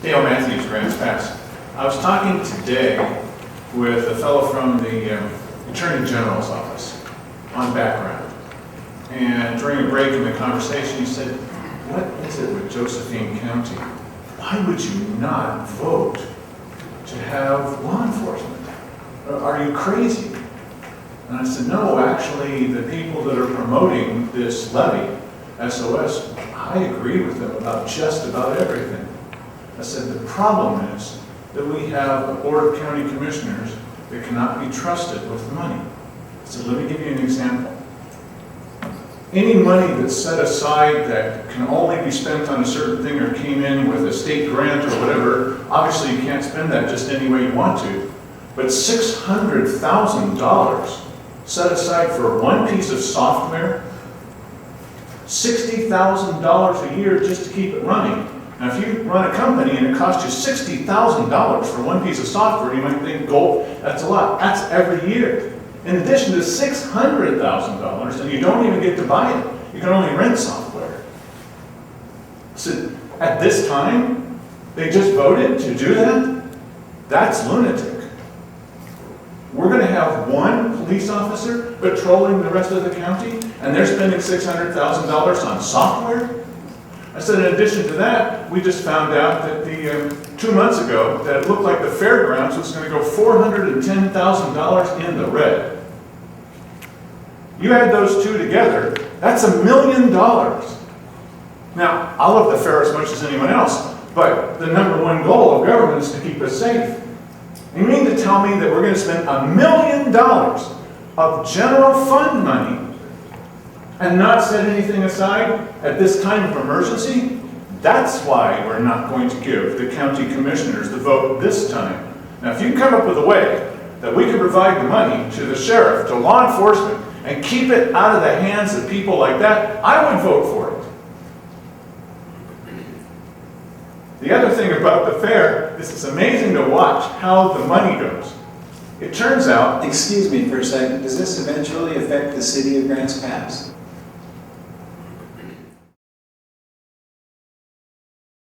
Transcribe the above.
Dale Matthews, Grants Pass. I was talking today with a fellow from the Attorney General's office on background. And during a break in the conversation, he said, "What is it with Josephine County? Why would you not vote to have law enforcement? Are you crazy?" And I said, "No, actually, the people that are promoting this levy, SOS, I agree with them about just about everything." I said, "The problem is that we have a board of county commissioners that cannot be trusted with money." I said, "Let me give you an example. Any money that's set aside that can only be spent on a certain thing or came in with a state grant or whatever, obviously you can't spend that just any way you want to. But $600,000 set aside for one piece of software, $60,000 a year just to keep it running. Now, if you run a company and it costs you $60,000 for one piece of software, you might think, "Gold, that's a lot." That's every year. In addition to $600,000, and you don't even get to buy it. You can only rent software. So at this time, they just voted to do that? That's lunatic. We're going to have one police officer patrolling the rest of the county, and they're spending $600,000 on software? I said, in addition to that, we just found out that 2 months ago, that it looked like the Fairgrounds was going to go $410,000 in the red. You add those two together, that's $1 million. Now, I love the fair as much as anyone else, but the number one goal of government is to keep us safe. You mean to tell me that we're going to spend $1 million of general fund money and not set anything aside at this time of emergency? That's why we're not going to give the county commissioners the vote this time. Now, if you come up with a way that we can provide the money to the sheriff, to law enforcement, and keep it out of the hands of people like that, I would vote for it. The other thing about the fair is it's amazing to watch how the money goes. It turns out... Excuse me for a second, does this eventually affect the city of Grants Pass?